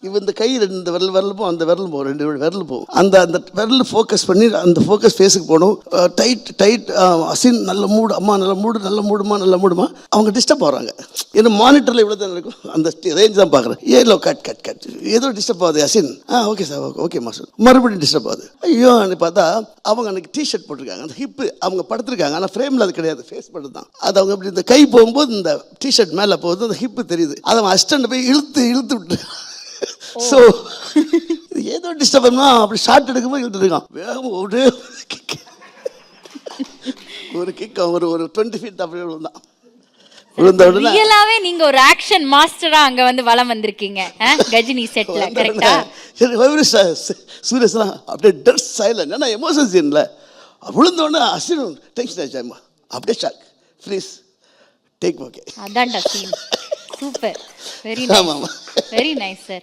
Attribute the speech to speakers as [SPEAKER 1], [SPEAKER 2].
[SPEAKER 1] இவன் இந்த கை இந்த விரல் போகும், அந்த விரல் போகும், 2 விரல் போகும். அந்த அந்த விரல் ஃபோக்கஸ் பண்ணி அந்த ஃபோக்கஸ் ஃபேஸுக்கு போகணும். டைட் அசின் நல்ல மூடு, அம்மா நல்ல மூடுமா அவங்க டிஸ்டர்ப் ஆகிறாங்க. ஏன்னா மானிட்டரில் இவ்வளோ தான் இருக்கும், அந்த ரேஞ்ச் தான் பார்க்குறேன். ஏதோ கட் ஏதோ டிஸ்டர்ப் ஆகுது Asin. Okay sir, okay master. மறுபடியும் டிஸ்டர்ப் ஆகுது. ஐயோ பார்த்தா அவங்க அன்றைக்கி டிஷர்ட் போட்டிருக்காங்க, அந்த ஹிப்பு அவங்க படுத்துருக்காங்க. ஆனால் ஃப்ரேமில் அது கிடையாது, ஃபேஸ் மட்டும் தான். அது அவங்க இப்படி இந்த கை போகும்போது இந்த டிஷர்ட் மேலே போகுது, அந்த ஹிப்பு தெரியுது. அதை அவன் அசிஸ்டண்ட் போய் இழுத்து விட்டு. ஸோ ஏதோ டிஸ்டர்ப் பண்ணா அப்படி ஷார்ட் எடுக்கும்போது இழுத்துட்டு இருக்கான். வேகம் ஒரு கிக் ஒரு 20 feet அப்படியே விழுந்தான்.
[SPEAKER 2] ரியலாவே நீங்க ஒரு ஆக்ஷன் மாஸ்டரா அங்க வந்து வலம் வந்திருக்கீங்க கஜினி செட்ல. கரெக்ட்டா?
[SPEAKER 1] சூரியஸ்லாம் அப்படியே டெட் சைலண்ட். ஏன்னா எமோஷன் சீன்ல விழுந்தோடனே அசின் டென்ஷன் ஆயிடுச்சாம்மா, அப்படியே ஷாக், ப்ளீஸ் டேக் ஓகே.
[SPEAKER 2] அதான்டா scene. Super, very nice, very nice sir.